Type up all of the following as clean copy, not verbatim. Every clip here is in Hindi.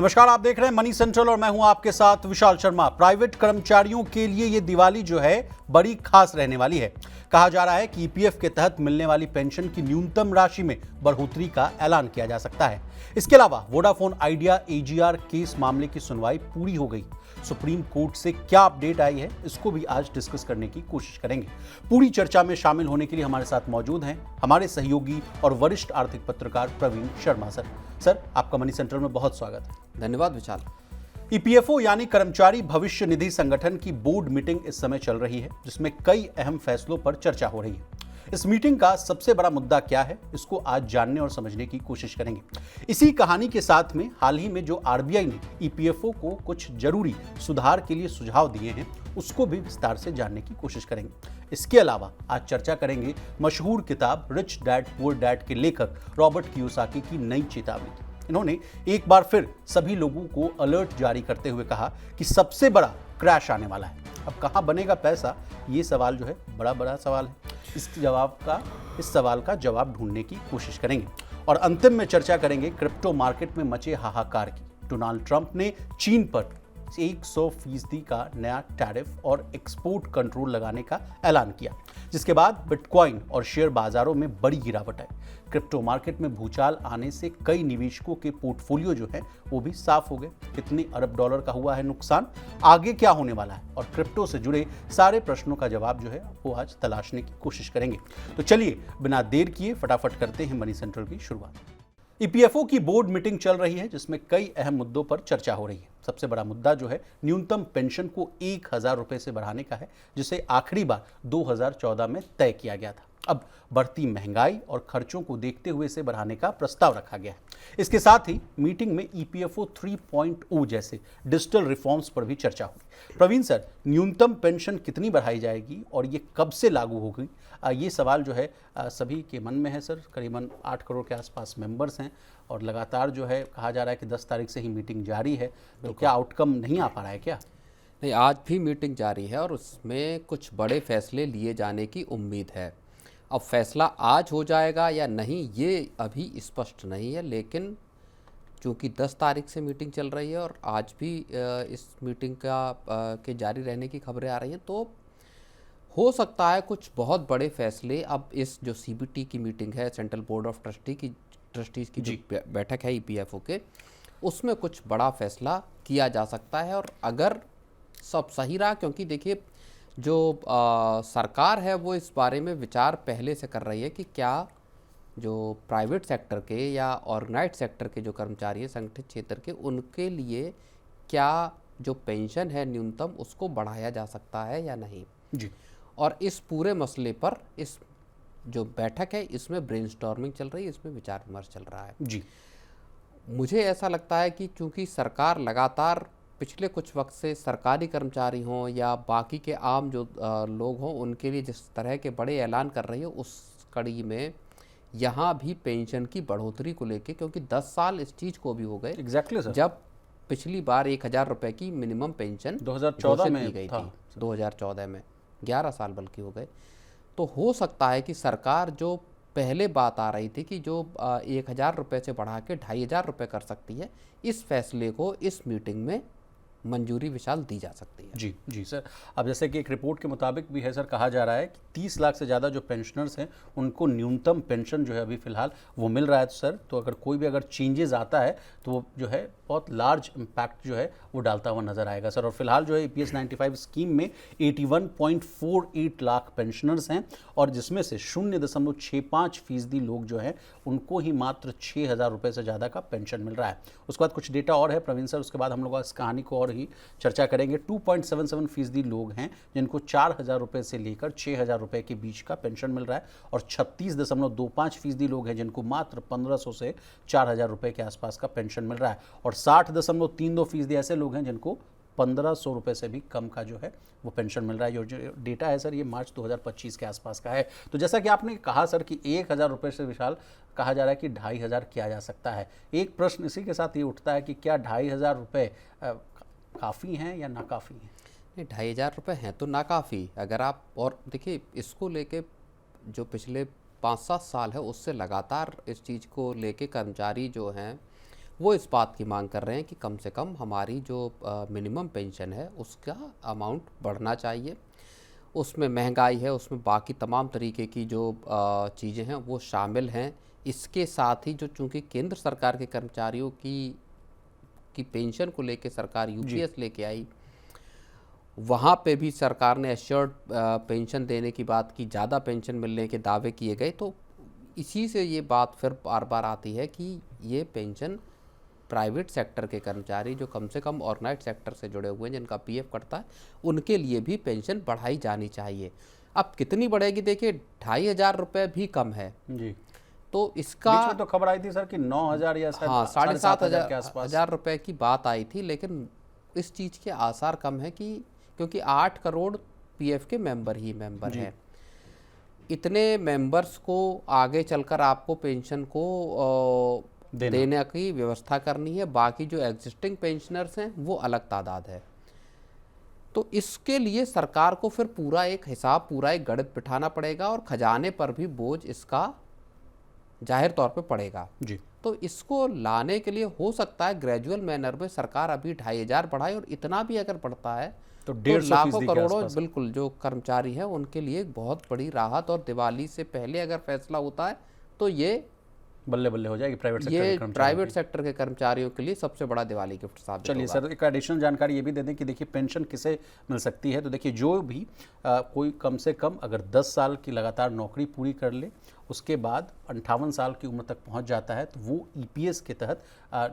नमस्कार, आप देख रहे हैं मनी सेंट्रल और मैं हूं आपके साथ विशाल शर्मा। प्राइवेट कर्मचारियों के लिए ये दिवाली जो है बड़ी खास रहने वाली है। कहा जा रहा है कि ईपीएफ के तहत मिलने वाली पेंशन की न्यूनतम राशि में बढ़ोतरी का ऐलान किया जा सकता है। इसके अलावा वोडाफोन आइडिया एजीआर केस मामले की सुनवाई पूरी हो गई। सुप्रीम कोर्ट से क्या अपडेट आई है, इसको भी आज डिस्कस करने की कोशिश करेंगे। पूरी चर्चा में शामिल होने के लिए हमारे साथ मौजूद हैं हमारे सहयोगी और वरिष्ठ आर्थिक पत्रकार प्रवीण शर्मा सर, आपका मनी सेंट्रल में बहुत स्वागत है। धन्यवाद विशाल। ईपीएफओ यानी कर्मचारी भविष्य निधि संगठन की बोर्ड मीटिंग इस समय चल रही है, जिसमें कई अहम फैसलों पर चर्चा हो रही है। इस मीटिंग का सबसे बड़ा मुद्दा क्या है, इसको आज जानने और समझने की कोशिश करेंगे। इसी कहानी के साथ में हाल ही में जो आरबीआई ने ईपीएफओ को कुछ जरूरी सुधार के लिए सुझाव दिए हैं, उसको भी विस्तार से जानने की कोशिश करेंगे। इसके अलावा आज चर्चा करेंगे मशहूर किताब रिच डैड पुअर डैड के लेखक रॉबर्ट कियोसाकी की नई चेतावनी। इन्होंने एक बार फिर सभी लोगों को अलर्ट जारी करते हुए कहा कि सबसे बड़ा क्रैश आने वाला है। अब कहां बनेगा पैसा, ये सवाल जो है बड़ा सवाल है। इस सवाल का जवाब ढूंढने की कोशिश करेंगे और अंतिम में चर्चा करेंगे क्रिप्टो मार्केट में मचे हाहाकार की। डोनाल्ड ट्रंप ने चीन पर 100% का नया टैरिफ और एक्सपोर्ट कंट्रोल लगाने का ऐलान किया, जिसके बाद बिटकॉइन और शेयर बाजारों में बड़ी गिरावट आई। क्रिप्टो मार्केट में भूचाल आने से कई निवेशकों के पोर्टफोलियो जो है वो भी साफ हो गए। कितने अरब डॉलर का हुआ है नुकसान, आगे क्या होने वाला है, और क्रिप्टो से जुड़े सारे प्रश्नों का जवाब जो है वो आज तलाशने की कोशिश करेंगे। तो चलिए बिना देर किए फटाफट करते हैं मनी सेंट्रल की शुरुआत। ईपीएफओ की बोर्ड मीटिंग चल रही है, जिसमें कई अहम मुद्दों पर चर्चा हो रही है। सबसे बड़ा मुद्दा जो है न्यूनतम पेंशन को 1,000 रुपए से बढ़ाने का है, जिसे आखिरी बार 2014 में तय किया गया था। अब बढ़ती महंगाई और खर्चों को देखते हुए इसे बढ़ाने का प्रस्ताव रखा गया है। इसके साथ ही मीटिंग में ईपीएफओ 3.0 जैसे डिजिटल रिफॉर्म्स पर भी चर्चा हुई। प्रवीण सर, न्यूनतम पेंशन कितनी बढ़ाई जाएगी और ये कब से लागू होगी, ये सवाल जो है सभी के मन में है सर। करीबन 8 करोड़ के आसपास मेंबर्स हैं और लगातार जो है कहा जा रहा है कि 10 तारीख से ही मीटिंग जारी है। तो क्या आउटकम नहीं आ पा रहा है क्या? नहीं, आज भी मीटिंग जारी है और उसमें कुछ बड़े फैसले लिए जाने की उम्मीद है। अब फैसला आज हो जाएगा या नहीं ये अभी स्पष्ट नहीं है, लेकिन चूँकि 10 तारीख से मीटिंग चल रही है और आज भी इस मीटिंग के जारी रहने की खबरें आ रही हैं, तो हो सकता है कुछ बहुत बड़े फैसले अब इस जो सीबीटी की मीटिंग है, सेंट्रल बोर्ड ऑफ ट्रस्टीज़ की जो बैठक है ईपीएफओ के, उसमें कुछ बड़ा फैसला किया जा सकता है। और अगर सब सही रहा, क्योंकि देखिए जो सरकार है वो इस बारे में विचार पहले से कर रही है कि क्या जो प्राइवेट सेक्टर के या ऑर्गेनाइज्ड सेक्टर के जो कर्मचारी हैं संगठित क्षेत्र के, उनके लिए क्या जो पेंशन है न्यूनतम उसको बढ़ाया जा सकता है या नहीं जी। और इस पूरे मसले पर इस जो बैठक है इसमें ब्रेनस्टॉर्मिंग चल रही है, इसमें विचार विमर्श चल रहा है। जी। मुझे ऐसा लगता है कि चूंकि सरकार लगातार पिछले कुछ वक्त से सरकारी कर्मचारी हों या बाकी के आम जो लोग हों, उनके लिए जिस तरह के बड़े ऐलान कर रही है, उस कड़ी में यहाँ भी पेंशन की बढ़ोतरी को लेके, क्योंकि 10 साल इस चीज़ को भी हो गए एग्जैक्टली सर। जब पिछली बार 1,000 रुपये की मिनिमम पेंशन 2014 में की गई था। थी। 2014 में 11 साल बल्कि हो गए। तो हो सकता है कि सरकार जो पहले बात आ रही थी कि जो 1,000 रुपये से बढ़ा के 2,500 रुपये कर सकती है, इस फैसले को इस मीटिंग में मंजूरी विशाल दी जा सकती है। जी सर। अब जैसे कि एक रिपोर्ट के मुताबिक भी है सर, कहा जा रहा है कि 30 लाख से ज़्यादा जो पेंशनर्स हैं उनको न्यूनतम पेंशन जो है अभी फिलहाल वो मिल रहा है। तो सर, तो अगर कोई भी अगर चेंजेस आता है तो वो जो है बहुत लार्ज इम्पैक्ट जो है वो डालता हुआ नजर आएगा सर। और फिलहाल जो है EPS 95 स्कीम में 81.48 लाख पेंशनर्स हैं और जिसमें से 0.65% लोग जो हैं उनको ही मात्र 6,000 रुपये से ज़्यादा का पेंशन मिल रहा है। उसके बाद कुछ डेटा और है प्रवीण सर, उसके बाद हम लोग इस कहानी को और ही चर्चा करेंगे। 2.77% लोग हैं जिनको 4,000 रुपये से लेकर 6,000 रुपये के बीच का पेंशन मिल रहा है और 36.25% लोग हैं जिनको मात्र 1,500 से 4,000 रुपये के आसपास का पेंशन मिल रहा है और 60.32% ऐसे लोग हैं जिनको 1,500 रुपये से भी कम का जो है वो पेंशन मिल रहा है। जो डेटा है सर ये मार्च 2025 के आसपास का है। तो जैसा कि आपने कहा सर कि 1,000 रुपये से विशाल कहा जा रहा है कि 2,500 किया जा सकता है। एक प्रश्न इसी के साथ ये उठता है कि क्या 2,500 रुपये काफ़ी हैं या नाकाफ़ी हैं? नहीं, 2,500 रुपये हैं तो नाकाफ़ी। अगर आप और देखिए इसको लेके जो पिछले 5-7 साल है उससे लगातार इस चीज़ को लेके कर्मचारी जो हैं वो इस बात की मांग कर रहे हैं कि कम से कम हमारी जो मिनिमम पेंशन है उसका अमाउंट बढ़ना चाहिए। उसमें महंगाई है, उसमें बाकी तमाम तरीके की जो चीज़ें हैं वो शामिल हैं। इसके साथ ही जो चूँकि केंद्र सरकार के कर्मचारियों की पेंशन को लेके सरकार यूपीएस लेके आई, वहाँ पे भी सरकार ने एश्योर्ड पेंशन देने की बात की, ज़्यादा पेंशन मिलने के दावे किए गए। तो इसी से ये बात फिर बार बार आती है कि ये पेंशन प्राइवेट सेक्टर के कर्मचारी जो कम से कम ऑर्गेनाइज सेक्टर से जुड़े हुए हैं, जिनका पीएफ कटता है, उनके लिए भी पेंशन बढ़ाई जानी चाहिए। अब कितनी बढ़ेगी, देखिए 2,500 रुपये भी कम है जी। तो इसका बीच में तो खबर आई थी सर कि 9,000 या शायद हाँ 7,500 के आसपास हजार रुपये की बात आई थी, लेकिन इस चीज़ के आसार कम है कि क्योंकि 8 करोड़ पीएफ के मेंबर ही मेंबर हैं। इतने मेंबर्स को आगे चलकर आपको पेंशन को देने की व्यवस्था करनी है। बाकी जो एग्जिस्टिंग पेंशनर्स हैं वो अलग तादाद है। तो इसके लिए सरकार को फिर पूरा एक हिसाब, पूरा एक गणित बिठाना पड़ेगा और खजाने पर भी बोझ इसका जाहिर तौर पे पड़ेगा जी। तो इसको लाने के लिए हो सकता है ग्रेजुअल मैनर में सरकार अभी 2,500 बढ़ाए, और इतना भी अगर बढ़ता है तो 150 लाखों करोड़ों बिल्कुल जो कर्मचारी हैं उनके लिए एक बहुत बड़ी राहत, और दिवाली से पहले अगर फैसला होता है तो ये बल्ले बल्ले हो जाएगी प्राइवेट सेक्टर के कर्मचारियों के लिए सबसे बड़ा दिवाली गिफ्ट साबित होगा। चलिए सर, एक एडिशनल जानकारी ये भी दे दें कि देखिए पेंशन किसे मिल सकती है। तो देखिए जो भी कोई कम से कम अगर 10 साल की लगातार नौकरी पूरी कर ले, उसके बाद 58 साल की उम्र तक पहुंच जाता है, तो वो ईपीएस के तहत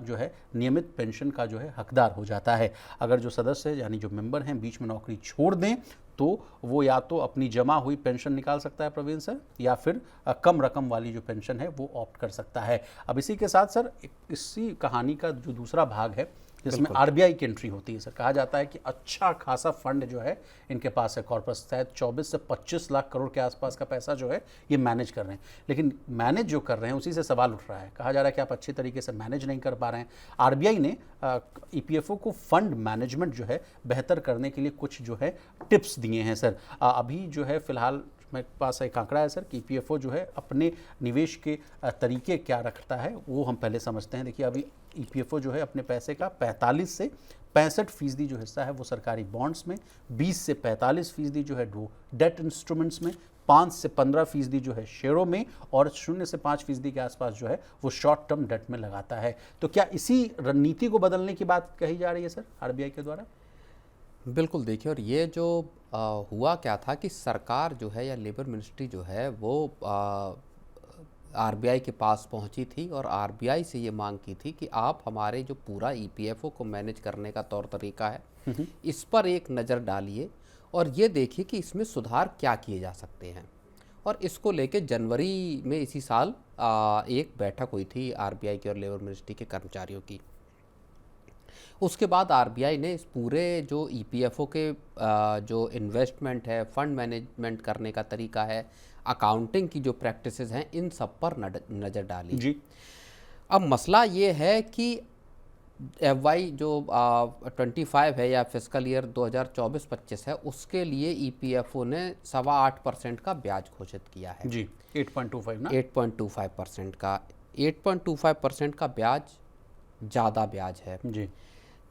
जो है नियमित पेंशन का जो है हकदार हो जाता है। अगर जो सदस्य यानी जो मेंबर हैं बीच में नौकरी छोड़ दें तो वो या तो अपनी जमा हुई पेंशन निकाल सकता है प्रवीण सर, या फिर कम रकम वाली जो पेंशन है वो ऑप्ट कर सकता है। अब इसी के साथ सर इसी कहानी का जो दूसरा भाग है जिसमें आरबीआई की एंट्री होती है सर, कहा जाता है कि अच्छा खासा फंड जो है इनके पास है, कॉर्पस शायद 24 से 25 लाख करोड़ के आसपास का पैसा जो है ये मैनेज कर रहे हैं। लेकिन मैनेज जो कर रहे हैं उसी से सवाल उठ रहा है, कहा जा रहा है कि आप अच्छी तरीके से मैनेज नहीं कर पा रहे हैं। आरबीआई ने ईपीएफओ को फंड मैनेजमेंट जो है बेहतर करने के लिए कुछ जो है टिप्स दिए हैं सर। अभी जो है फिलहाल मेरे पास एक आंकड़ा है सर कि ईपीएफओ जो है अपने निवेश के तरीके क्या रखता है वो हम पहले समझते हैं। देखिए अभी ईपीएफओ जो है अपने पैसे का 45 से 65% जो हिस्सा है वो सरकारी बॉन्ड्स में, 20 से 45% जो है वो डेट इंस्ट्रूमेंट्स में, 5 से 15% जो है शेयरों में, और 0 से 5% के आसपास जो है वो शॉर्ट टर्म डेट में लगाता है। तो क्या इसी रणनीति को बदलने की बात कही जा रही है सर आरबीआई के द्वारा? बिल्कुल देखिए, और ये जो हुआ क्या था कि सरकार जो है या लेबर मिनिस्ट्री जो है वो आरबीआई के पास पहुंची थी और आरबीआई से ये मांग की थी कि आप हमारे जो पूरा ईपीएफओ को मैनेज करने का तौर तरीका है इस पर एक नज़र डालिए और ये देखिए कि इसमें सुधार क्या किए जा सकते हैं। और इसको लेके जनवरी में इसी साल एक बैठक हुई थी आरबीआई की और लेबर मिनिस्ट्री के कर्मचारियों की। उसके बाद आरबीआई ने इस पूरे जो ईपीएफओ के जो इन्वेस्टमेंट है, फंड मैनेजमेंट करने का तरीका है, अकाउंटिंग की जो प्रैक्टिसेस हैं, इन सब पर नज़र डाली जी। अब मसला ये है कि एफवाई जो 25 है या फिस्कल ईयर 2024-25 है उसके लिए ईपीएफओ ने 8.25% का ब्याज घोषित किया है जी। 8.25 ना 8.25% का 8.25% का ब्याज ज़्यादा ब्याज है जी।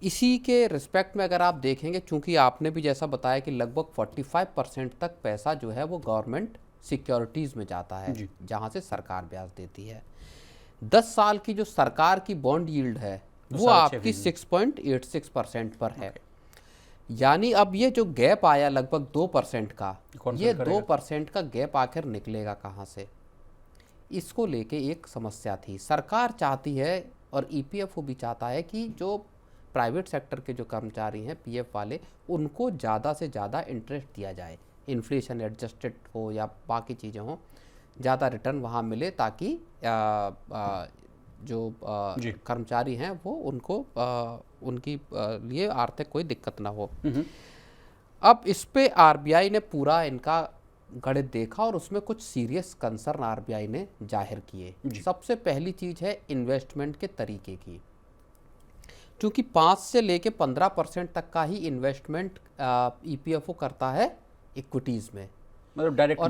इसी के रिस्पेक्ट में अगर आप देखेंगे, चूंकि आपने भी जैसा बताया कि लगभग 45% तक पैसा जो है वो गवर्नमेंट सिक्योरिटीज़ में जाता है जहां से सरकार ब्याज देती है। 10 साल की जो सरकार की बॉन्ड यील्ड है वो आपकी 6.86% पर है। यानी अब ये जो गैप आया लगभग 2% का, ये 2% का गैप आखिर निकलेगा कहाँ से, इसको लेके एक समस्या थी। सरकार चाहती है और ईपीएफओ भी चाहता है कि जो प्राइवेट सेक्टर के जो कर्मचारी हैं पीएफ वाले, उनको ज़्यादा से ज़्यादा इंटरेस्ट दिया जाए, इन्फ्लेशन एडजस्टेड हो या बाकी चीज़ें हों, ज़्यादा रिटर्न वहाँ मिले ताकि जो कर्मचारी हैं वो उनको उनकी लिए आर्थिक कोई दिक्कत ना हो। अब इस पे आरबीआई ने पूरा इनका गणित देखा और उसमें कुछ सीरियस कंसर्न आरबीआई ने जाहिर किए। सबसे पहली चीज़ है इन्वेस्टमेंट के तरीके की। चूँकि 5 से लेके 15% तक का ही इन्वेस्टमेंट ईपीएफओ करता है इक्विटीज़ में, मतलब डायरेक्ट और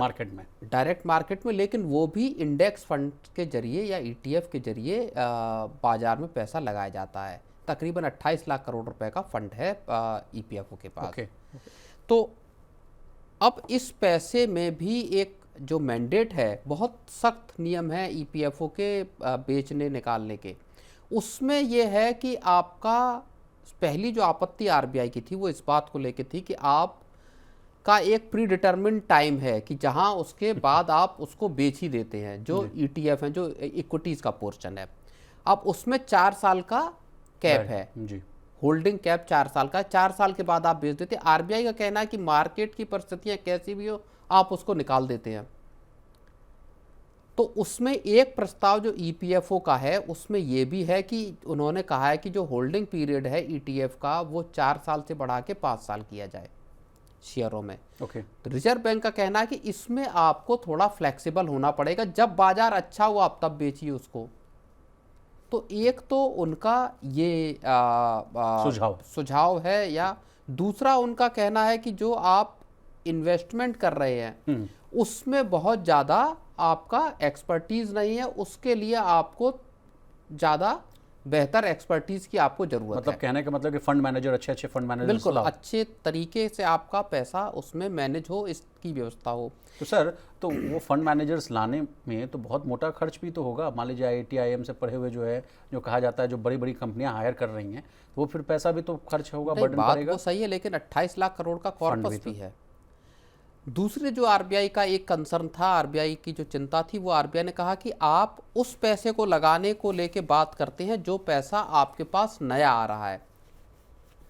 मार्केट में। लेकिन वो भी इंडेक्स फंड के जरिए या ईटीएफ के जरिए बाजार में पैसा लगाया जाता है। तकरीबन 28 लाख करोड़ रुपए का फंड है ईपीएफओ के पास। तो अब इस पैसे में भी एक जो मैंडेट है, बहुत सख्त नियम है ईपीएफओ के बेचने निकालने के। उसमें यह है कि आपका पहली जो आपत्ति आरबीआई की थी वो इस बात को लेकर थी कि आप का एक प्री डिटरमिन्ड टाइम है कि जहां उसके बाद आप उसको बेच ही देते हैं, जो ईटीएफ है, जो इक्विटीज का पोर्शन है। अब उसमें 4 साल का कैप है जी, होल्डिंग कैप 4 साल का, 4 साल के बाद आप बेच देते हैं। आरबीआई का कहना है कि मार्केट की परिस्थितियां कैसी भी हो आप उसको निकाल देते हैं। तो उसमें एक प्रस्ताव जो ईपीएफओ का है उसमें यह भी है कि उन्होंने कहा है कि जो होल्डिंग पीरियड है ईटीएफ का वो 4 साल से बढ़ा के 5 साल किया जाए शेयरों में। तो रिजर्व बैंक का कहना है कि इसमें आपको थोड़ा फ्लेक्सिबल होना पड़ेगा, जब बाजार अच्छा हुआ आप तब बेचिए उसको। तो एक तो उनका ये सुझाव है, या दूसरा उनका कहना है कि जो आप इन्वेस्टमेंट कर रहे हैं उसमें बहुत ज़्यादा आपका एक्सपर्टीज नहीं है, उसके लिए आपको ज़्यादा बेहतर एक्सपर्टीज की आपको जरूरत है। मतलब कहने का मतलब कि फंड मैनेजर, अच्छे फंड मैनेजर, बिल्कुल अच्छे तरीके से आपका पैसा उसमें मैनेज हो, इसकी व्यवस्था हो। तो सर, तो वो फंड मैनेजर्स लाने में तो बहुत मोटा खर्च भी तो होगा। मान लीजिए आईआईटी आईएम से पढ़े हुए जो है, जो कहा जाता है जो बड़ी बड़ी कंपनियां हायर कर रही हैं, तो वो फिर पैसा भी तो खर्च होगा, बर्डन पड़ेगा। वो सही है, लेकिन 28 लाख करोड़ का कॉर्पस भी है। दूसरे जो आरबीआई का एक कंसर्न था, आरबीआई की जो चिंता थी, वो आरबीआई ने कहा कि आप उस पैसे को लगाने को लेके बात करते हैं जो पैसा आपके पास नया आ रहा है,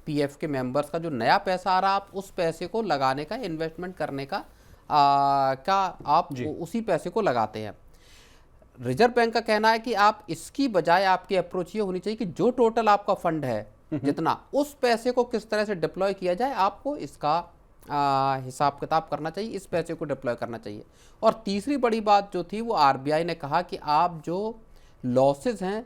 पीएफ के मेंबर्स का जो नया पैसा आ रहा है, आप उस पैसे को लगाने का, इन्वेस्टमेंट करने का आप उसी पैसे को लगाते हैं। रिजर्व बैंक का कहना है कि आप इसकी बजाय आपकी अप्रोच ये होनी चाहिए कि जो टोटल आपका फंड है जितना, उस पैसे को किस तरह से डिप्लॉय किया जाए, आपको इसका हिसाब किताब करना चाहिए, इस पैसे को डिप्लॉय करना चाहिए। और तीसरी बड़ी बात जो थी वो आरबीआई ने कहा कि आप जो लॉसेस हैं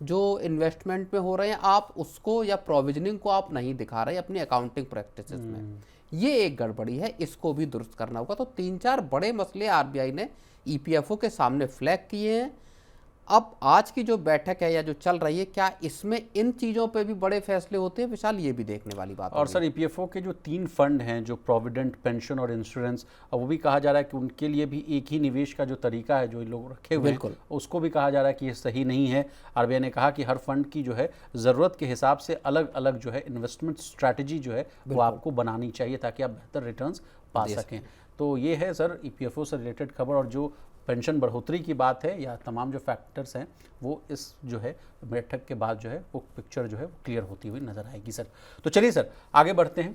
जो इन्वेस्टमेंट में हो रहे हैं, आप उसको या प्रोविजनिंग को आप नहीं दिखा रहे अपनी अकाउंटिंग प्रैक्टिसेस में। ये एक गड़बड़ी है, इसको भी दुरुस्त करना होगा। तो 3-4 बड़े मसले आरबीआई ने ईपीएफओ के सामने फ्लैग किए हैं। अब आज की जो बैठक है या जो चल रही है, क्या इसमें इन चीज़ों पे भी बड़े फैसले होते हैं विशाल, ये भी देखने वाली बात है। और सर, ईपीएफओ के जो 3 फंड हैं, जो प्रोविडेंट, पेंशन और इंश्योरेंस, वो भी कहा जा रहा है कि उनके लिए भी एक ही निवेश का जो तरीका है जो लोग रखे हुए हैं, उसको भी कहा जा रहा है कि ये सही नहीं है। आरबीआई ने कहा कि हर फंड की जो है ज़रूरत के हिसाब से अलग अलग जो है इन्वेस्टमेंट स्ट्रैटेजी जो है वो आपको बनानी चाहिए ताकि आप बेहतर रिटर्न्स पा सकें। तो ये है सर ईपीएफओ से रिलेटेड खबर। और जो पेंशन बढ़ोतरी की बात है या तमाम जो फैक्टर्स हैं, वो इस जो है बैठक के बाद जो है वो पिक्चर जो है वो क्लियर होती हुई नजर आएगी सर। तो चलिए सर आगे बढ़ते हैं।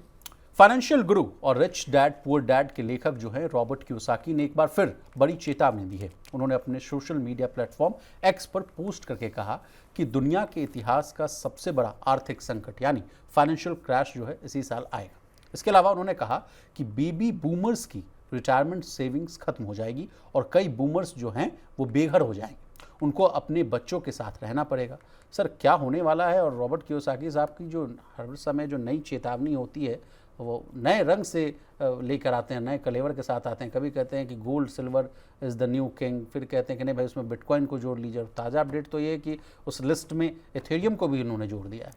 फाइनेंशियल गुरु और रिच डैड पुअर डैड के लेखक जो हैं रॉबर्ट कियोसाकी ने एक बार फिर बड़ी चेतावनी दी है। उन्होंने अपने सोशल मीडिया प्लेटफॉर्म एक्स पर पोस्ट करके कहा कि दुनिया के इतिहास का सबसे बड़ा आर्थिक संकट यानी फाइनेंशियल क्रैश जो है इसी साल आएगा। इसके अलावा उन्होंने कहा कि बेबी बूमर्स की रिटायरमेंट सेविंग्स खत्म हो जाएगी और कई बूमर्स जो हैं वो बेघर हो जाएंगे, उनको अपने बच्चों के साथ रहना पड़ेगा। सर, क्या होने वाला है? और रॉबर्ट कियोसाकी साहब की जो हर समय जो नई चेतावनी होती है वो नए रंग से लेकर आते हैं, नए कलेवर के साथ आते हैं। कभी कहते हैं कि gold silver is the new king, फिर कहते हैं कि नहीं भाई उसमें बिटकॉइन को जोड़ लीजिए। ताज़ा अपडेट तो ये है कि उस लिस्ट में एथेरियम को भी उन्होंने जोड़ दिया है।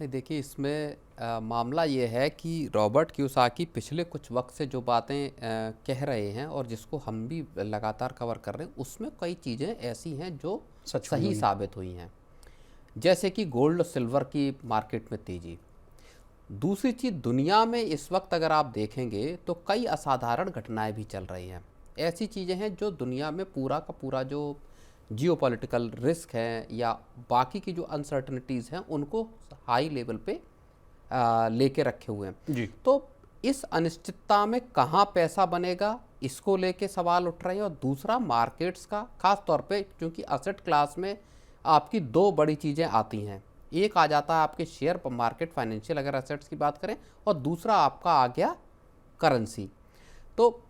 नहीं, देखिए इसमें मामला ये है कि रॉबर्ट कियोसाकी पिछले कुछ वक्त से जो बातें कह रहे हैं और जिसको हम भी लगातार कवर कर रहे हैं, उसमें कई चीज़ें ऐसी हैं जो सही साबित हुई हैं, जैसे कि गोल्ड सिल्वर की मार्केट में तेज़ी। दूसरी चीज़, दुनिया में इस वक्त अगर आप देखेंगे तो कई असाधारण घटनाएं भी चल रही हैं। ऐसी चीज़ें हैं जो दुनिया में पूरा का पूरा जो जियोपॉलिटिकल रिस्क है या बाकी की जो अनसर्टनिटीज़ हैं उनको हाई लेवल पे लेके रखे हुए हैं जी। तो इस अनिश्चितता में कहाँ पैसा बनेगा, इसको लेके सवाल उठ रहे हैं। और दूसरा, मार्केट्स का, खास तौर पे क्योंकि असेट क्लास में आपकी 2 बड़ी चीज़ें आती हैं। एक आ जाता है आपके शेयर मार्केट, फाइनेंशियल अगर असेट्स की बात करें, और दूसरा आपका आ गया करेंसी। तो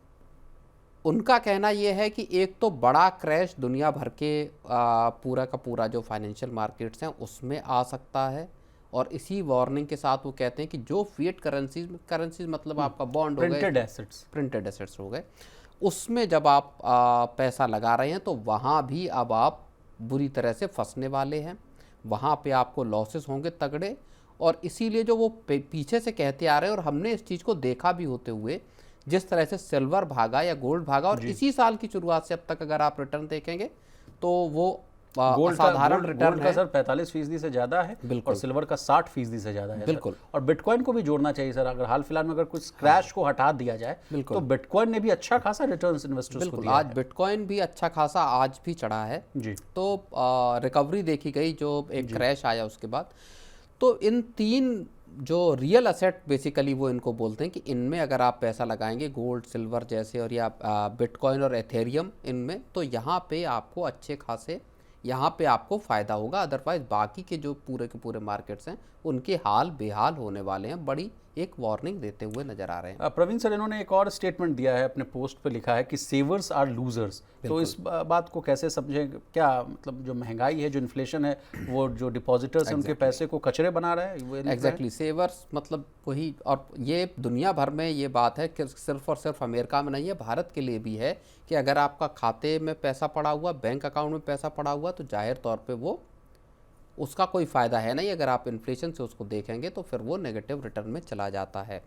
उनका कहना यह है कि एक तो बड़ा क्रैश दुनिया भर के पूरा का पूरा जो फाइनेंशियल मार्केट्स हैं उसमें आ सकता है, और इसी वार्निंग के साथ वो कहते हैं कि जो फिएट करेंसीज मतलब आपका बॉन्ड हो गए, प्रिंटेड एसेट्स हो गए, उसमें जब आप पैसा लगा रहे हैं तो वहाँ भी अब आप बुरी तरह से फंसने वाले हैं, वहाँ पे आपको लॉसेस होंगे तगड़े। और इसीलिए जो वो पीछे से कहते आ रहे हैं, और हमने इस चीज़ को देखा भी होते हुए, जिस तरह से सिल्वर भागा या गोल्ड भागा, और इसी साल की शुरुआत से अब तक अगर आप रिटर्न देखेंगे तो वो असाधारण रिटर्न का सर 45% से ज्यादा है और सिल्वर का 60% से ज्यादा है। बिल्कुल। और बिटकॉइन को भी जोड़ना चाहिए सर, अगर हाल फिलहाल में अगर कुछ क्रैश को हटा दिया जाए तो बिटकॉइन ने भी अच्छा खासा रिटर्न्स इन्वेस्टर्स को दिया है। आज बिटकॉइन भी अच्छा खासा आज भी चढ़ा है जी। तो रिकवरी देखी गई जो एक क्रैश आया उसके बाद। तो इन तीन जो रियल असेट बेसिकली वो इनको बोलते हैं कि इनमें अगर आप पैसा लगाएंगे, गोल्ड, सिल्वर जैसे, और या बिटकॉइन और एथेरियम, इनमें तो यहाँ पे आपको अच्छे खासे यहाँ पे आपको फ़ायदा होगा। अदरवाइज बाकी के जो पूरे के पूरे मार्केट्स हैं उनके हाल बेहाल होने वाले हैं, बड़ी एक वार्निंग देते हुए नजर आ रहे हैं। प्रवीण सर, इन्होंने एक और स्टेटमेंट दिया है, अपने पोस्ट पे लिखा है कि सेवर्स आर लूजर्स। तो इस बात को कैसे समझें? क्या मतलब जो महंगाई है, जो इन्फ्लेशन है, वो जो डिपॉजिटर्स हैं उनके पैसे को कचरे बना रहा है? एग्जैक्टली, सेवर्स मतलब वही। और ये दुनिया भर में ये बात है कि सिर्फ और सिर्फ अमेरिका में नहीं है, भारत के लिए भी है कि अगर आपका खाते में पैसा पड़ा हुआ, बैंक अकाउंट में पैसा पड़ा हुआ, तो जाहिर तौर पे वो उसका कोई फ़ायदा है नहीं। अगर आप इन्फ्लेशन से उसको देखेंगे तो फिर वो नेगेटिव रिटर्न में चला जाता है।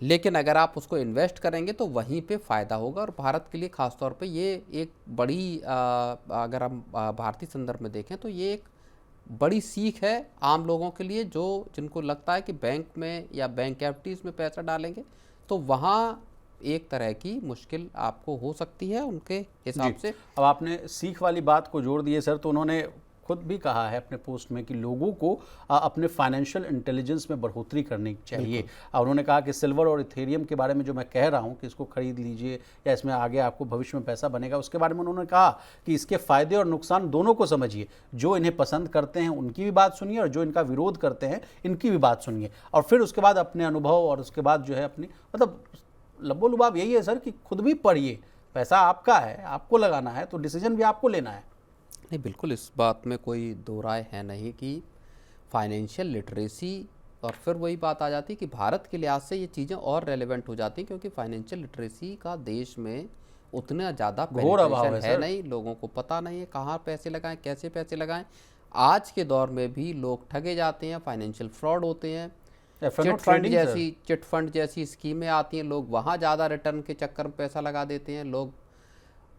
लेकिन अगर आप उसको इन्वेस्ट करेंगे तो वहीं पे फ़ायदा होगा। और भारत के लिए ख़ास तौर पे ये एक बड़ी अगर हम भारतीय संदर्भ में देखें तो ये एक बड़ी सीख है आम लोगों के लिए, जो जिनको लगता है कि बैंक में या बैंक एफडीज़ में पैसा डालेंगे तो वहाँ एक तरह की मुश्किल आपको हो सकती है उनके हिसाब से। अब आपने सीख वाली बात को जोड़ दिए सर, तो उन्होंने खुद भी कहा है अपने पोस्ट में कि लोगों को अपने फाइनेंशियल इंटेलिजेंस में बढ़ोतरी करनी चाहिए। उन्होंने कहा कि सिल्वर और इथेरियम के बारे में जो मैं कह रहा हूं कि इसको खरीद लीजिए या इसमें आगे आपको भविष्य में पैसा बनेगा, उसके बारे में उन्होंने कहा कि इसके फायदे और नुकसान दोनों को समझिए। जो इन्हें पसंद करते हैं उनकी भी बात सुनिए और जो इनका विरोध करते हैं इनकी भी बात सुनिए, और फिर उसके बाद अपने अनुभव और उसके बाद जो है अपनी मतलब लबोलुबाब यही है सर कि खुद भी पढ़िए। पैसा आपका है, आपको लगाना है, तो डिसीजन भी आपको लेना है। नहीं, बिल्कुल इस बात में कोई दो राय है नहीं कि फाइनेंशियल लिटरेसी, और फिर वही बात आ जाती है कि भारत के लिहाज से ये चीज़ें और रेलेवेंट हो जाती हैं क्योंकि फाइनेंशियल लिटरेसी का देश में उतना ज़्यादा पेनिट्रेशन है नहीं, लोगों को पता नहीं है कहाँ पैसे लगाएं, कैसे पैसे लगाएं। आज के दौर में भी लोग ठगे जाते हैं, फाइनेंशियल फ्रॉड होते हैं, चिट फंड जैसी स्कीमें आती हैं, लोग वहाँ ज़्यादा रिटर्न के चक्कर में पैसा लगा देते हैं। लोग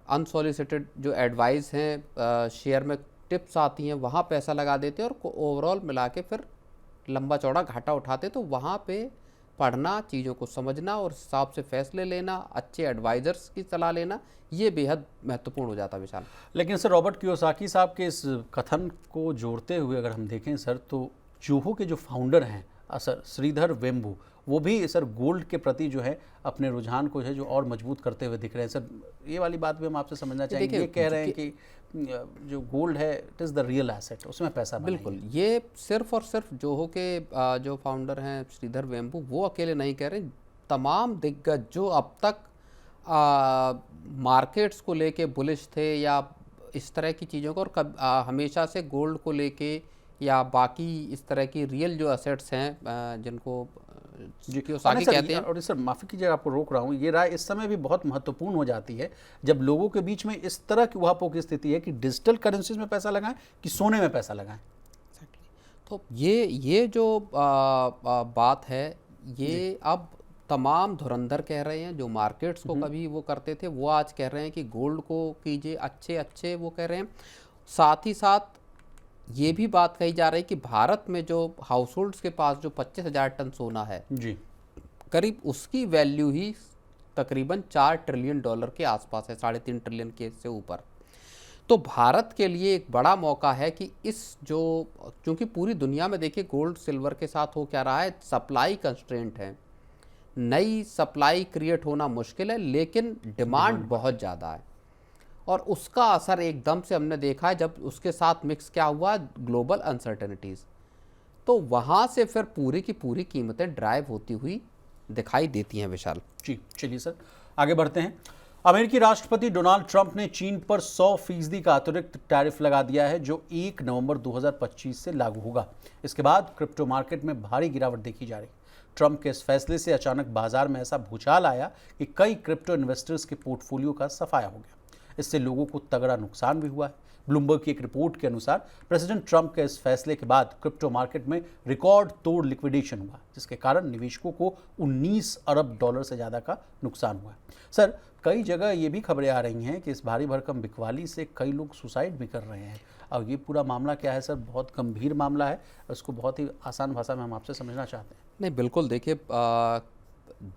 अनसॉलिसिटेड जो एडवाइस हैं, शेयर में टिप्स आती हैं, वहाँ पैसा लगा देते हैं और ओवरऑल मिला के फिर लंबा चौड़ा घाटा उठाते। तो वहाँ पे पढ़ना, चीज़ों को समझना और हिसाब से फैसले लेना, अच्छे एडवाइज़र्स की सलाह लेना, ये बेहद महत्वपूर्ण हो जाता है विशाल। लेकिन सर, रॉबर्ट कियोसाकी साहब के इस कथन को जोड़ते हुए अगर हम देखें सर, तो जोहो के जो फाउंडर हैं सर श्रीधर वेम्बू, वो भी सर गोल्ड के प्रति जो है अपने रुझान को है जो और मजबूत करते हुए दिख रहे हैं। सर ये वाली बात भी हम आपसे समझना चाहेंगे। ये कह रहे हैं कि जो गोल्ड है it is the real asset, उसमें पैसा बनाइए। बिल्कुल, ये सिर्फ और सिर्फ जोहो के जो फाउंडर हैं श्रीधर वेम्बू, वो अकेले नहीं कह रहे। तमाम दिग्गज जो अब तक मार्केट्स को लेके बुलिश थे या इस तरह की चीज़ों को, और हमेशा से गोल्ड को लेके या बाकी इस तरह की रियल जो एसेट्स हैं जिनको कियोसाकी कहते हैं। और सर माफ़ी कीजिएगा, आपको रोक रहा हूँ, ये राय इस समय भी बहुत महत्वपूर्ण हो जाती है जब लोगों के बीच में इस तरह की उहापोह की स्थिति है कि डिजिटल करेंसीज में पैसा लगाएं कि सोने में पैसा लगाएं। तो ये जो बात है, ये अब तमाम धुरंधर कह रहे हैं। जो मार्केट्स को कभी वो करते थे वो आज कह रहे हैं कि गोल्ड को कीजिए, अच्छे वो कह रहे हैं। साथ ही साथ ये भी बात कही जा रही है कि भारत में जो हाउस होल्ड्स के पास जो 25,000 टन सोना है जी, करीब उसकी वैल्यू ही तकरीबन $4 ट्रिलियन के आसपास है, 3.5 ट्रिलियन के से ऊपर। तो भारत के लिए एक बड़ा मौका है कि क्योंकि पूरी दुनिया में देखिए गोल्ड सिल्वर के साथ हो क्या रहा है, सप्लाई कंस्ट्रेंट है, नई सप्लाई क्रिएट होना मुश्किल है, लेकिन डिमांड बहुत ज़्यादा है। और उसका असर एकदम से हमने देखा है जब उसके साथ मिक्स क्या हुआ, ग्लोबल अनसर्टेनिटीज़। तो वहाँ से फिर पूरी की पूरी कीमतें ड्राइव होती हुई दिखाई देती हैं विशाल। जी चलिए सर आगे बढ़ते हैं। अमेरिकी राष्ट्रपति डोनाल्ड ट्रंप ने चीन पर 100% का अतिरिक्त टैरिफ लगा दिया है, जो 1 नवंबर 2025 से लागू होगा। इसके बाद क्रिप्टो मार्केट में भारी गिरावट देखी जा रही। ट्रंप के इस फैसले से अचानक बाजार में ऐसा भूचाल आया कि कई क्रिप्टो इन्वेस्टर्स के पोर्टफोलियो का सफाया हो गया। इससे लोगों को तगड़ा नुकसान भी हुआ है। ब्लूमबर्ग की एक रिपोर्ट के अनुसार प्रेसिडेंट ट्रंप के इस फैसले के बाद क्रिप्टो मार्केट में रिकॉर्ड तोड़ लिक्विडेशन हुआ, जिसके कारण निवेशकों को 19 अरब डॉलर से ज़्यादा का नुकसान हुआ है। सर, कई जगह ये भी खबरें आ रही हैं कि इस भारी भरकम बिकवाली से कई लोग सुसाइड भी कर रहे हैं। और ये पूरा मामला क्या है सर? बहुत गंभीर मामला है, उसको बहुत ही आसान भाषा में हम आपसे समझना चाहते हैं। नहीं, बिल्कुल। देखिए,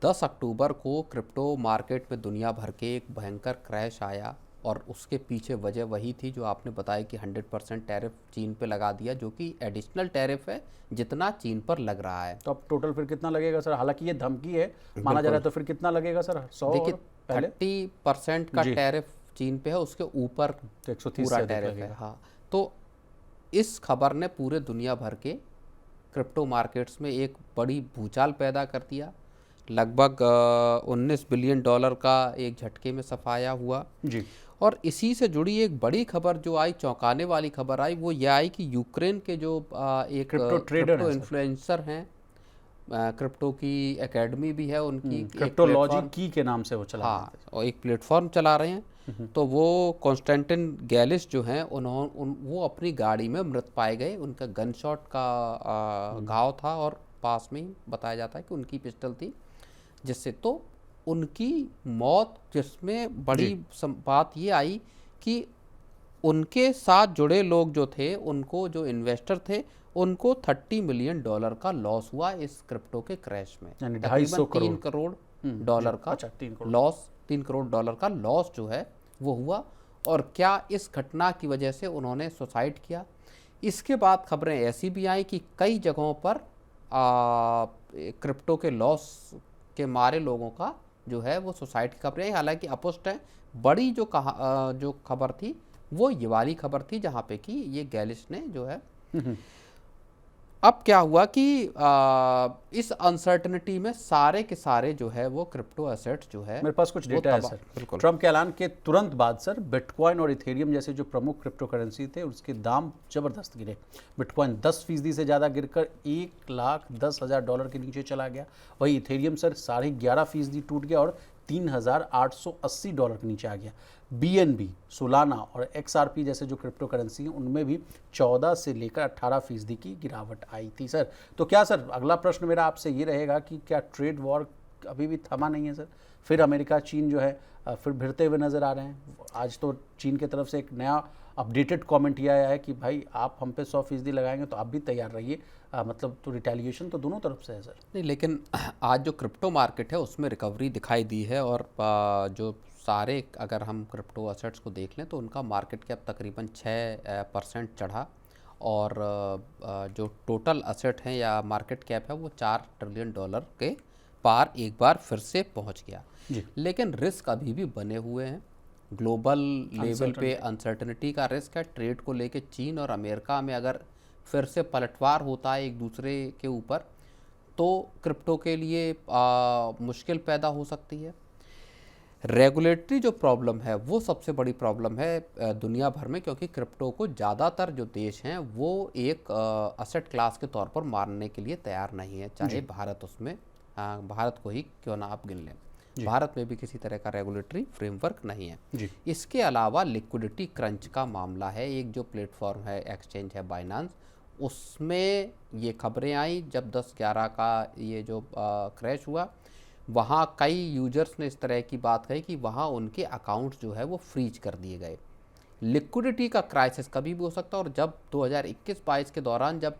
10 अक्टूबर को क्रिप्टो मार्केट में दुनिया भर के एक भयंकर क्रैश आया और उसके पीछे वजह वही थी जो आपने बताया कि 100% टैरिफ चीन पे लगा दिया, जो कि एडिशनल टैरिफ है जितना चीन पर लग रहा है। तो अब टोटल फिर कितना लगेगा सर? हालांकि ये धमकी है माना जा रहा है, तो फिर कितना लगेगा सर? 100? देखिए, पहले 30% का टैरिफ चीन पे है, उसके ऊपर तो 130 पूरा से अधिक टैरिफ है। लगेगा। हाँ, तो इस खबर ने पूरे दुनिया भर के क्रिप्टो मार्केट्स में एक बड़ी भूचाल पैदा कर दिया। लगभग 19 बिलियन डॉलर का एक झटके में सफाया हुआ जी। और इसी से जुड़ी एक बड़ी खबर जो आई, चौंकाने वाली खबर आई, वो ये आई कि यूक्रेन के जो एक क्रिप्टो ट्रेडर क्रिप्टो हैं इन्फ्लुएंसर हैं, क्रिप्टो की एकेडमी भी है उनकी, एक क्रिप्टोलॉजी प्लेटफॉर्म, की के नाम से वो चला हाँ, और एक प्लेटफॉर्म चला रहे हैं। तो वो कॉन्स्टेंटिन गैलिस जो हैं, वो अपनी गाड़ी में मृत पाए गए। उनका गन शॉट का घाव था और पास में ही बताया जाता है कि उनकी पिस्टल थी, जिससे तो उनकी मौत, जिसमें बड़ी बात ये आई कि उनके साथ जुड़े लोग जो थे, उनको जो इन्वेस्टर थे, उनको 30 मिलियन डॉलर का लॉस हुआ इस क्रिप्टो के क्रैश में। यानी तकरीबन 250 3 करोड़ डॉलर का अच्छा, 3 करोड़ लॉस, 3 करोड़ डॉलर का लॉस जो है वो हुआ। और क्या इस घटना की वजह से उन्होंने सुसाइड किया? इसके बाद खबरें ऐसी भी आई कि कई जगहों पर क्रिप्टो के लॉस के मारे लोगों का जो है वो सुसाइड की खबरें, हालांकि अपुष्ट है। बड़ी जो खबर थी वो ये वाली खबर थी, जहाँ पे कि ये गैलिस ने जो है। अब क्या हुआ कि इस अनसर्टनिटी में सारे के सारे जो है वो क्रिप्टो एसेट्स जो है, मेरे पास कुछ डेटा है सर। बिल्कुल। ट्रंप के ऐलान के तुरंत बाद सर बिटकॉइन और इथेरियम जैसे जो प्रमुख क्रिप्टो करेंसी थे, उसके दाम जबरदस्त गिरे। बिटकॉइन 10% से ज़्यादा गिरकर 1,10,000 डॉलर के नीचे चला गया। वही इथेरियम सर 11.5% टूट गया और 3,880 डॉलर के नीचे आ गया। BNB, सोलाना और XRP जैसे जो क्रिप्टो करेंसी हैं, उनमें भी 14 से लेकर 18% की गिरावट आई थी सर। तो क्या सर, अगला प्रश्न मेरा आपसे ये रहेगा कि क्या ट्रेड वॉर अभी भी थमा नहीं है सर? फिर अमेरिका चीन जो है फिर भिड़ते हुए नज़र आ रहे हैं। आज तो चीन की तरफ से एक नया अपडेटेड कमेंट ये आया है कि भाई आप हम पे 100% लगाएंगे तो आप भी तैयार रहिए। मतलब तो रिटेलिएशन तो दोनों तरफ से है सर। नहीं, लेकिन आज जो क्रिप्टो मार्केट है उसमें रिकवरी दिखाई दी है और जो सारे, अगर हम क्रिप्टो एसेट्स को देख लें तो उनका मार्केट कैप तकरीबन 6% चढ़ा और जो टोटल एसेट हैं या मार्केट कैप है वो 4 ट्रिलियन डॉलर के पार एक बार फिर से पहुंच गया। लेकिन रिस्क अभी भी बने हुए हैं। ग्लोबल लेवल पे अनसर्टनिटी का रिस्क है। ट्रेड को लेके चीन और अमेरिका में अगर फिर से पलटवार होता है एक दूसरे के ऊपर, तो क्रिप्टो के लिए मुश्किल पैदा हो सकती है। रेगुलेटरी जो प्रॉब्लम है वो सबसे बड़ी प्रॉब्लम है दुनिया भर में, क्योंकि क्रिप्टो को ज़्यादातर जो देश हैं वो एक असेट क्लास के तौर पर मानने के लिए तैयार नहीं है, चाहे भारत उसमें भारत को ही क्यों ना आप गिन लें। भारत में भी किसी तरह का रेगुलेटरी फ्रेमवर्क नहीं है। इसके अलावा लिक्विडिटी क्रंच का मामला है। एक जो प्लेटफॉर्म है, एक्सचेंज है बाइनांस, उसमें ये खबरें आई जब 10/11 का ये जो क्रैश हुआ, वहाँ कई यूजर्स ने इस तरह की बात कही कि वहाँ उनके अकाउंट्स जो है वो फ्रीज कर दिए गए। लिक्विडिटी का क्राइसिस कभी भी हो सकता है। और जब 2021-22 के दौरान जब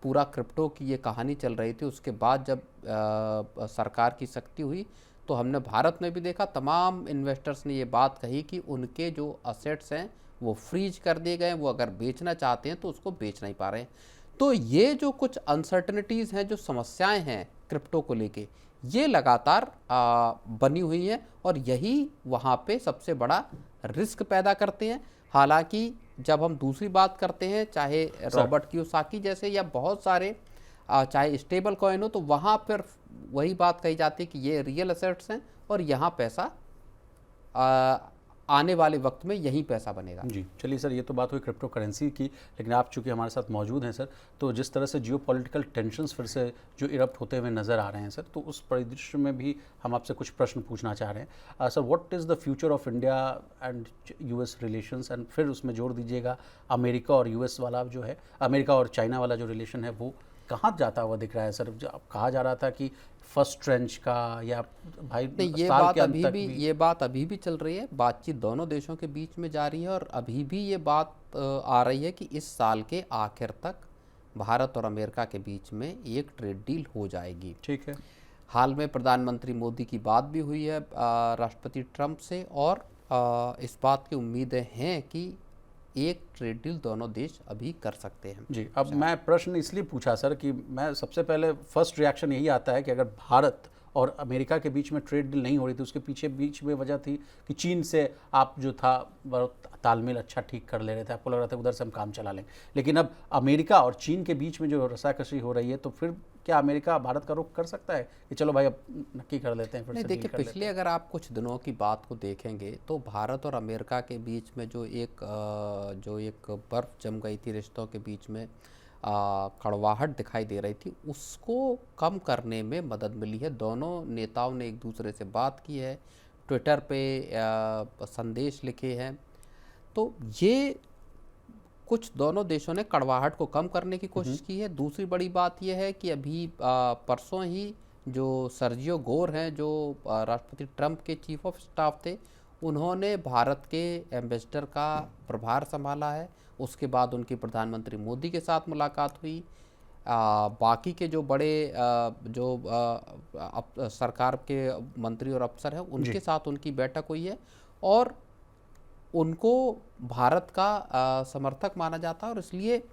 पूरा क्रिप्टो की ये कहानी चल रही थी, उसके बाद जब सरकार की सख्ती हुई, तो हमने भारत में भी देखा, तमाम इन्वेस्टर्स ने ये बात कही कि उनके जो असेट्स हैं वो फ्रीज कर दिए गए, वो अगर बेचना चाहते हैं तो उसको बेच नहीं पा रहे हैं। तो ये जो कुछ अनसर्टनिटीज़ हैं, जो समस्याएं हैं क्रिप्टो को लेके, ये लगातार बनी हुई हैं और यही वहाँ पे सबसे बड़ा रिस्क पैदा करते हैं। हालांकि जब हम दूसरी बात करते हैं, चाहे रॉबर्ट कियोसाकी जैसे या बहुत सारे चाहे स्टेबल कॉइन हो, तो वहाँ पर वही बात कही जाती है कि ये रियल एसेट्स हैं और यहाँ पैसा आने वाले वक्त में यही पैसा बनेगा। जी चलिए सर, ये तो बात हुई क्रिप्टो करेंसी की, लेकिन आप चूंकि हमारे साथ मौजूद हैं सर, तो जिस तरह से जियो पॉलिटिकल टेंशंस फिर से जो इरप्ट होते हुए नज़र आ रहे हैं सर, तो उस परिदृश्य में भी हम आपसे कुछ प्रश्न पूछना चाह रहे हैं। Sir, what is the future of India and US relations, and फिर उसमें जोड़ दीजिएगा अमेरिका और यूएस वाला जो है, अमेरिका और चाइना वाला जो रिलेशन है वो कहाँ जाता हुआ दिख रहा है सर? जो कहा जा रहा था कि फर्स्ट ट्रेंच का या भाई नहीं, ये साल बात के अंत अभी तक भी ये बात अभी भी चल रही है। बातचीत दोनों देशों के बीच में जारी है और अभी भी ये बात आ रही है कि इस साल के आखिर तक भारत और अमेरिका के बीच में एक ट्रेड डील हो जाएगी। ठीक है। हाल में प्रधानमंत्री मोदी की बात भी हुई है राष्ट्रपति ट्रंप से, और इस बात की उम्मीदें हैं कि एक ट्रेड डील दोनों देश अभी कर सकते हैं। जी, अब मैं प्रश्न इसलिए पूछा सर कि मैं सबसे पहले फर्स्ट रिएक्शन यही आता है कि अगर भारत और अमेरिका के बीच में ट्रेड डील नहीं हो रही थी, उसके पीछे बीच में वजह थी कि चीन से आप जो था बहुत तालमेल अच्छा ठीक कर ले रहे थे, आपको लग रहा था उधर से हम काम चला लें। लेकिन अब अमेरिका और चीन के बीच में जो रसाकसी हो रही है, तो फिर क्या अमेरिका भारत का रुख कर सकता है कि चलो भाई अब नक्की कर लेते हैं फिर नहीं, से देखिए, डील कर लेते पिछले अगर आप कुछ दिनों की बात को देखेंगे तो भारत और अमेरिका के बीच में जो एक बर्फ जम गई थी रिश्तों के बीच में, कड़वाहट दिखाई दे रही थी, उसको कम करने में मदद मिली है। दोनों नेताओं ने एक दूसरे से बात की है, ट्विटर पे संदेश लिखे हैं, तो ये कुछ दोनों देशों ने कड़वाहट को कम करने की कोशिश की है। दूसरी बड़ी बात यह है कि अभी परसों ही जो सर्जियो गोर हैं, जो राष्ट्रपति ट्रंप के चीफ ऑफ स्टाफ थे, उन्होंने भारत के एम्बेसडर का प्रभार संभाला है। उसके बाद उनकी प्रधानमंत्री मोदी के साथ मुलाकात हुई। बाकी के जो बड़े सरकार के मंत्री और अफसर हैं, उनके साथ उनकी बैठक हुई है और उनको भारत का समर्थक माना जाता है। और इसलिए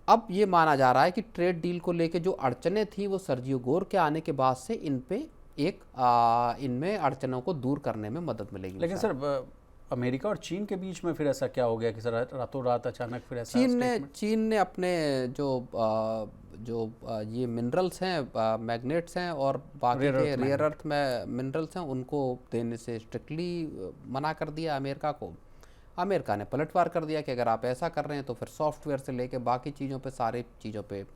अब ये माना जा रहा है कि ट्रेड डील को लेके जो अड़चनें थी वो सर्जियो गोर के आने के बाद से इनमें अड़चनों को दूर करने में मदद मिलेगी। लेकिन सर, अमेरिका और चीन के बीच में फिर ऐसा क्या हो गया कि सर रातों रात अचानक फिर ऐसा चीन ने अपने जो ये मिनरल्स हैं, मैग्नेट्स हैं और बाकी के रेयर अर्थ में मिनरल्स हैं, उनको देने से स्ट्रिक्टली मना कर दिया अमेरिका को। अमेरिका ने पलटवार कर दिया कि अगर आप ऐसा कर रहे हैं तो फिर सॉफ्टवेयर से लेके बाकी चीज़ों पे, सारी चीज़ों पे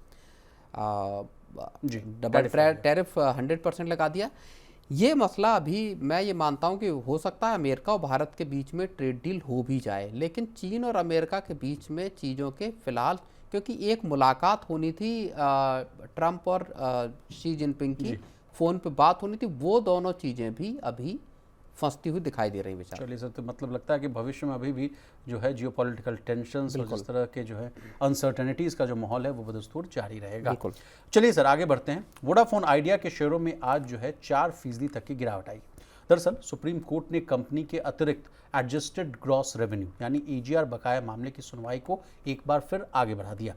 डबल टैरिफ 100% लगा दिया। ये मसला अभी मैं ये मानता हूँ कि हो सकता है अमेरिका और भारत के बीच में ट्रेड डील हो भी जाए, लेकिन चीन और अमेरिका के बीच में चीज़ों के फिलहाल, क्योंकि एक मुलाकात होनी थी ट्रंप और शी जिनपिंग की, फ़ोन पे बात होनी थी, वो दोनों चीज़ें भी अभी फंसती हुई दिखाई दे रही है। चलिए सर, तो मतलब लगता है कि भविष्य में अभी भी जो है जियोपॉलिटिकल टेंशंस और जिस तरह के जो है अनसर्टेनिटीज़ का जो माहौल है वो बदस्तूर जारी रहेगा। चलिए सर, आगे बढ़ते हैं। वोडाफोन आइडिया के शेयरों में आज जो है 4% तक की गिरावट आई। दरअसल सुप्रीम कोर्ट ने कंपनी के अतिरिक्त एडजस्टेड ग्रॉस रेवेन्यू यानी EGR बकाया मामले की सुनवाई को एक बार फिर आगे बढ़ा दिया।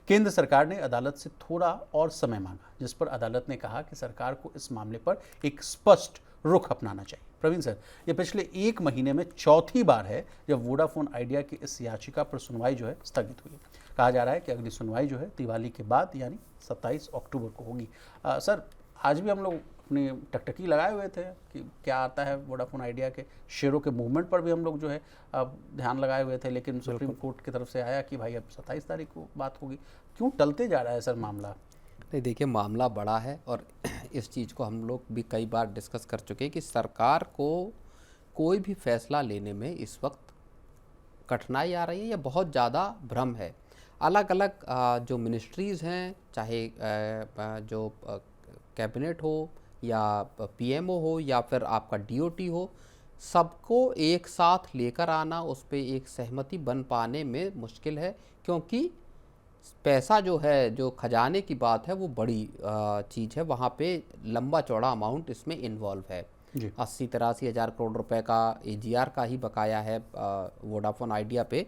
केंद्र सरकार ने अदालत से थोड़ा और समय मांगा, जिस पर अदालत ने कहा कि सरकार को इस मामले पर एक स्पष्ट रुख अपनाना चाहिए। प्रवीण सर, ये पिछले 1 महीने में चौथी बार है जब वोडाफोन आइडिया की इस याचिका पर सुनवाई जो है स्थगित हुई। कहा जा रहा है कि अगली सुनवाई जो है दिवाली के बाद यानी 27 अक्टूबर को होगी। सर, आज भी हम लोग अपनी टकटकी लगाए हुए थे कि क्या आता है वोडाफोन आइडिया के शेयरों के मूवमेंट पर भी हम लोग जो है ध्यान लगाए हुए थे, लेकिन सुप्रीम कोर्ट की तरफ से आया कि भाई अब 27 तारीख को बात होगी। क्यों टलते जा रहा है सर मामला? नहीं, देखिए, मामला बड़ा है और इस चीज़ को हम लोग भी कई बार डिस्कस कर चुके हैं कि सरकार को कोई भी फैसला लेने में इस वक्त कठिनाई आ रही है या बहुत ज़्यादा भ्रम है। अलग अलग जो मिनिस्ट्रीज़ हैं, चाहे जो कैबिनेट हो या PMO हो या फिर आपका DOT हो, सबको एक साथ लेकर आना, उस पर एक सहमति बन पाने में मुश्किल है, क्योंकि पैसा जो है, जो खजाने की बात है, वो बड़ी चीज़ है। वहाँ पे लंबा चौड़ा अमाउंट इसमें इन्वॉल्व है। 80-83 हज़ार करोड़ रुपए का EGR का ही बकाया है वोडाफोन आइडिया पे।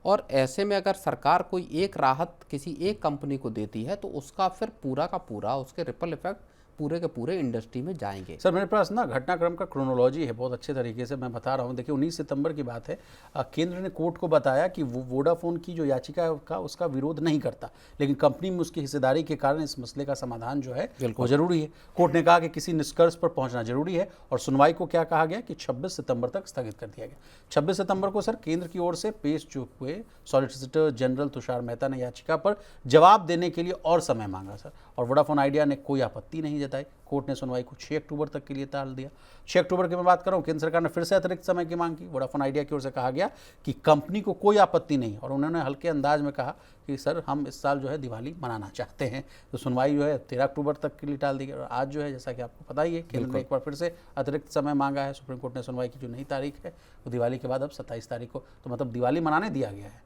और ऐसे में अगर सरकार कोई एक राहत किसी एक कंपनी को देती है तो उसका फिर पूरा का पूरा उसके रिपल इफेक्ट पूरे के पूरे इंडस्ट्री में जाएंगे। सर मेरे पास ना घटनाक्रम का क्रोनोलॉजी है, बहुत अच्छे तरीके से मैं बता रहा हूँ। देखिए 19 सितंबर की बात है, केंद्र ने कोर्ट को बताया कि वोडाफोन की जो याचिका का उसका विरोध नहीं करता, लेकिन कंपनी में उसकी हिस्सेदारी के कारण इस मसले का समाधान जो है वो जरूरी है। कोर्ट ने कहा कि किसी निष्कर्ष पर पहुंचना जरूरी है और सुनवाई को क्या कहा गया कि 26 सितंबर तक स्थगित कर दिया गया। 26 सितंबर को सर केंद्र की ओर से पेश जो हुए सॉलिसिटर जनरल तुषार मेहता ने याचिका पर जवाब देने के लिए और समय मांगा सर, और वोडाफोन आइडिया ने कोई आपत्ति नहीं जताई। कोर्ट ने सुनवाई को 6 अक्टूबर तक के लिए टाल दिया। 6 अक्टूबर की मैं बात कर रहा हूँ, केंद्र सरकार ने फिर से अतिरिक्त समय की मांग की। वोडाफोन आइडिया की ओर से कहा गया कि कंपनी को कोई आपत्ति नहीं, और उन्होंने हल्के अंदाज में कहा कि सर हम इस साल जो है दिवाली मनाना चाहते हैं। तो सुनवाई जो है 13 अक्टूबर तक के लिए टाल दी गई। और आज जो है जैसा कि आपको पता ही है, केंद्र ने एक बार फिर से अतिरिक्त समय मांगा है। सुप्रीम कोर्ट ने सुनवाई की जो नई तारीख है वो दिवाली के बाद अब 27 तारीख को, तो मतलब दिवाली मनाने दिया गया है।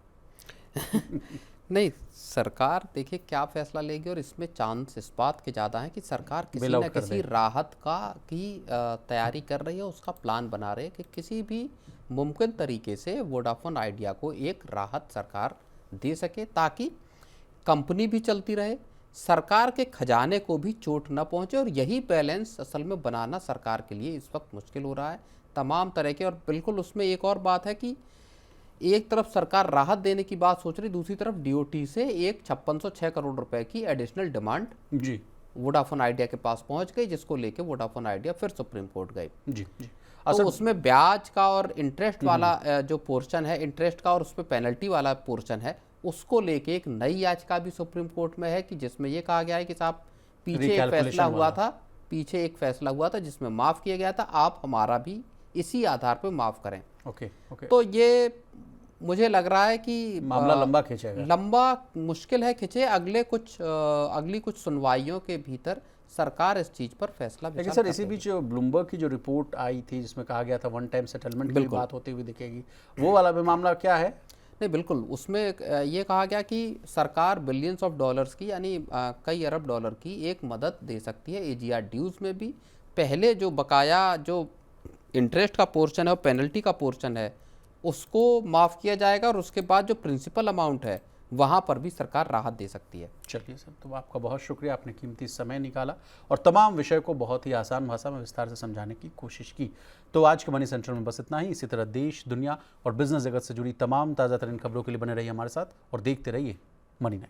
नहीं, सरकार देखिए क्या फैसला लेगी, और इसमें चांस इस बात के ज़्यादा है कि सरकार किसी न किसी राहत की तैयारी कर रही है, उसका प्लान बना रही है कि किसी भी मुमकिन तरीके से वोडाफोन आइडिया को एक राहत सरकार दे सके, ताकि कंपनी भी चलती रहे, सरकार के खजाने को भी चोट न पहुंचे। और यही बैलेंस असल में बनाना सरकार के लिए इस वक्त मुश्किल हो रहा है तमाम तरह के। और बिल्कुल उसमें एक और बात है कि एक तरफ सरकार राहत देने की बात सोच रही, दूसरी तरफ डीओटी से एक 5606 करोड़ रुपए की additional demand G Vodafone idea के पास पहुंच गई, जिसको लेके वोडाफोन आइडिया फिर सुप्रीम कोर्ट गए। जी जी। तो उसमें ब्याज का और इंटरेस्ट वाला जो पोर्शन है, इंटरेस्ट का और उस पर पेनल्टी वाला पोर्शन है, उसको लेके एक नई याचिका भी सुप्रीम कोर्ट में है कि जिसमें यह कहा गया है कि साहब पीछे एक फैसला हुआ था जिसमें माफ किया गया था, आप हमारा भी इसी आधार पर माफ करें। ओके। तो ये मुझे लग रहा है कि मामला लंबा खींचेगा, लंबा मुश्किल है खींचे। अगली कुछ सुनवाइयों के भीतर सरकार इस चीज पर फैसला। लेकिन सर इसी बीच ब्लूमबर्ग की जो रिपोर्ट आई थी जिसमें कहा गया था वन टाइम सेटलमेंट की बात होती हुई दिखेगी, वो वाला भी मामला क्या है? नहीं, बिल्कुल उसमें ये कहा गया कि सरकार बिलियंस ऑफ डॉलर्स की, यानी कई अरब डॉलर की एक मदद दे सकती है एजीआर ड्यूज में भी। पहले जो बकाया जो इंटरेस्ट का पोर्शन है और पेनल्टी का पोर्शन है उसको माफ़ किया जाएगा, और उसके बाद जो प्रिंसिपल अमाउंट है वहाँ पर भी सरकार राहत दे सकती है। चलिए सर, तो आपका बहुत शुक्रिया, आपने कीमती समय निकाला और तमाम विषय को बहुत ही आसान भाषा में विस्तार से समझाने की कोशिश की। तो आज के मनी सेंट्रल में बस इतना ही। इसी तरह देश, दुनिया और बिजनेस जगत से जुड़ी तमाम ताज़ा तरीन खबरों के लिए बने रहिए हमारे साथ और देखते रहिए मनी 9।